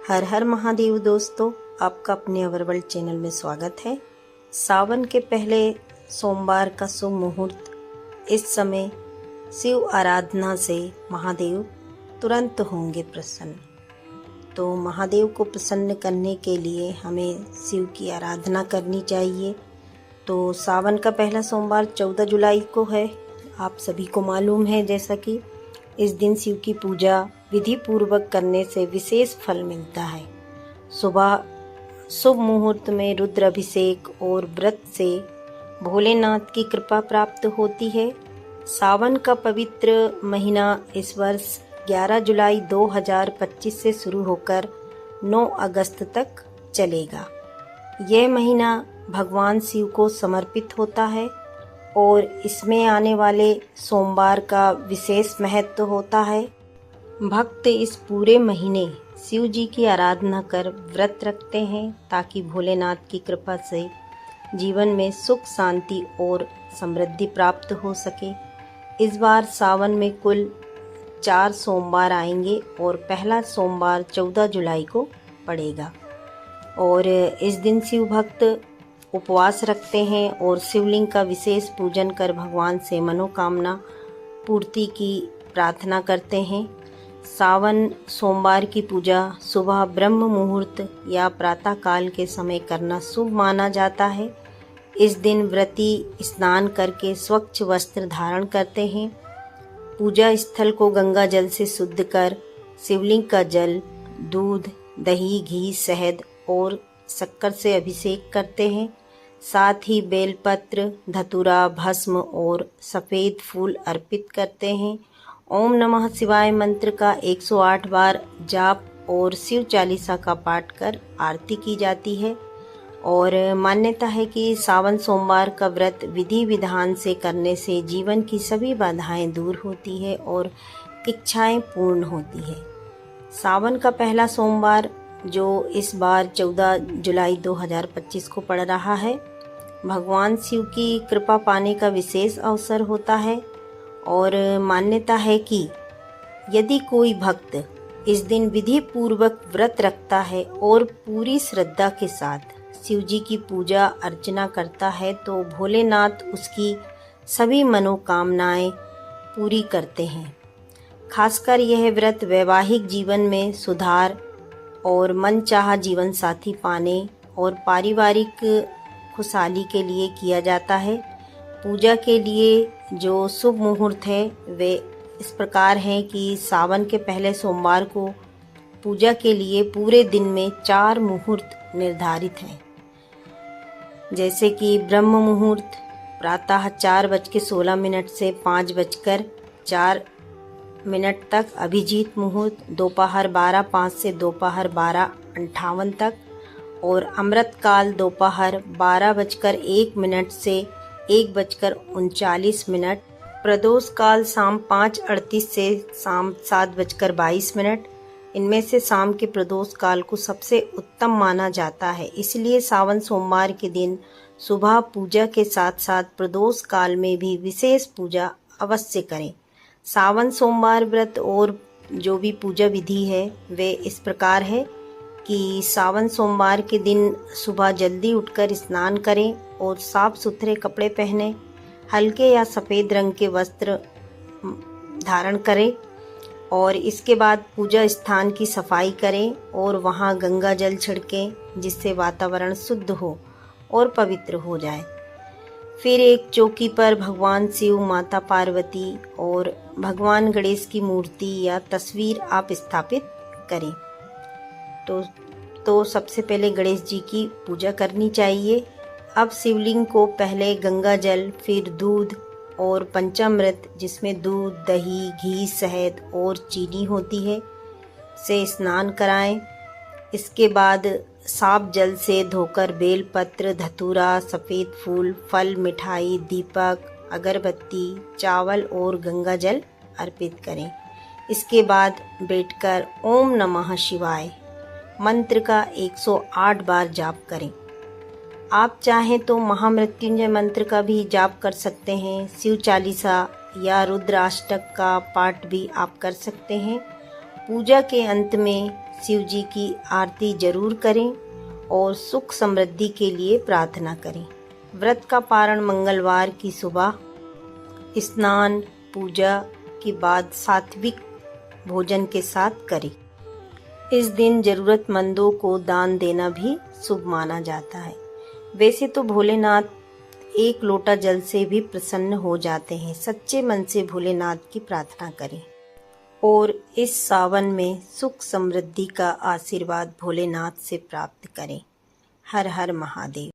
हर हर महादेव दोस्तों, आपका अपने अवरवर्ल्ड चैनल में स्वागत है। सावन के पहले सोमवार का शुभ मुहूर्त। इस समय शिव आराधना से महादेव तुरंत होंगे प्रसन्न। तो महादेव को प्रसन्न करने के लिए हमें शिव की आराधना करनी चाहिए। तो सावन का पहला सोमवार 14 जुलाई को है। आप सभी को मालूम है जैसा कि इस दिन शिव की पूजा विधि पूर्वक करने से विशेष फल मिलता है। सुबह शुभ मुहूर्त में रुद्र अभिषेक और व्रत से भोलेनाथ की कृपा प्राप्त होती है। सावन का पवित्र महीना इस वर्ष 11 जुलाई 2025 से शुरू होकर 9 अगस्त तक चलेगा। यह महीना भगवान शिव को समर्पित होता है और इसमें आने वाले सोमवार का विशेष महत्व होता है। भक्त इस पूरे महीने शिव जी की आराधना कर व्रत रखते हैं ताकि भोलेनाथ की कृपा से जीवन में सुख शांति और समृद्धि प्राप्त हो सके। इस बार सावन में कुल 4 सोमवार आएंगे और पहला सोमवार 14 जुलाई को पड़ेगा। और इस दिन शिव भक्त उपवास रखते हैं और शिवलिंग का विशेष पूजन कर भगवान से मनोकामना पूर्ति की प्रार्थना करते हैं। सावन सोमवार की पूजा सुबह ब्रह्म मुहूर्त या प्रातः काल के समय करना शुभ माना जाता है। इस दिन व्रती स्नान करके स्वच्छ वस्त्र धारण करते हैं। पूजा स्थल को गंगा जल से शुद्ध कर शिवलिंग का जल, दूध, दही, घी, शहद और शक्कर से अभिषेक करते हैं। साथ ही बेलपत्र, धतूरा, भस्म और सफ़ेद फूल अर्पित करते हैं। ओम नमः शिवाय मंत्र का 108 बार जाप और शिव चालीसा का पाठ कर आरती की जाती है। और मान्यता है कि सावन सोमवार का व्रत विधि विधान से करने से जीवन की सभी बाधाएं दूर होती है और इच्छाएं पूर्ण होती है। सावन का पहला सोमवार जो इस बार 14 जुलाई 2025 को पड़ रहा है, भगवान शिव की कृपा पाने का विशेष अवसर होता है। और मान्यता है कि यदि कोई भक्त इस दिन विधि पूर्वक व्रत रखता है और पूरी श्रद्धा के साथ शिव जी की पूजा अर्चना करता है तो भोलेनाथ उसकी सभी मनोकामनाएं पूरी करते हैं। खासकर यह व्रत वैवाहिक जीवन में सुधार और मनचाहा जीवन साथी पाने और पारिवारिक खुशहाली के लिए किया जाता है। पूजा के लिए जो शुभ मुहूर्त है वे इस प्रकार हैं कि सावन के पहले सोमवार को पूजा के लिए पूरे दिन में 4 मुहूर्त निर्धारित हैं, जैसे कि ब्रह्म मुहूर्त प्रातः 4:16 से 5:04 तक, अभिजीत मुहूर्त दोपहर 12:05 से दोपहर 12:58 तक और अमृत काल दोपहर 12:01 से 1:39। प्रदोष काल शाम 5:38 से शाम 7:22। इनमें से शाम के प्रदोष काल को सबसे उत्तम माना जाता है। इसलिए सावन सोमवार के दिन सुबह पूजा के साथ साथ प्रदोष काल में भी विशेष पूजा अवश्य करें। सावन सोमवार व्रत और जो भी पूजा विधि है वे इस प्रकार है कि सावन सोमवार के दिन सुबह जल्दी उठकर स्नान करें और साफ सुथरे कपड़े पहने, हल्के या सफ़ेद रंग के वस्त्र धारण करें और इसके बाद पूजा स्थान की सफाई करें और वहां गंगा जल छिड़कें जिससे वातावरण शुद्ध हो और पवित्र हो जाए। फिर एक चौकी पर भगवान शिव, माता पार्वती और भगवान गणेश की मूर्ति या तस्वीर आप स्थापित करें। तो सबसे पहले गणेश जी की पूजा करनी चाहिए। अब शिवलिंग को पहले गंगा जल, फिर दूध और पंचामृत जिसमें दूध, दही, घी, शहद और चीनी होती है से स्नान कराएं। इसके बाद साफ जल से धोकर बेलपत्र, धतूरा, सफ़ेद फूल, फल, मिठाई, दीपक, अगरबत्ती, चावल और गंगा जल अर्पित करें। इसके बाद बैठकर ओम नमः शिवाय मंत्र का 108 बार जाप करें। आप चाहें तो महामृत्युंजय मंत्र का भी जाप कर सकते हैं। शिव चालीसा या रुद्राष्टक का पाठ भी आप कर सकते हैं। पूजा के अंत में शिव जी की आरती जरूर करें और सुख समृद्धि के लिए प्रार्थना करें। व्रत का पारण मंगलवार की सुबह स्नान पूजा के बाद सात्विक भोजन के साथ करें। इस दिन जरूरतमंदों को दान देना भी शुभ माना जाता है। वैसे तो भोलेनाथ एक लोटा जल से भी प्रसन्न हो जाते हैं। सच्चे मन से भोलेनाथ की प्रार्थना करें और इस सावन में सुख समृद्धि का आशीर्वाद भोलेनाथ से प्राप्त करें। हर हर महादेव।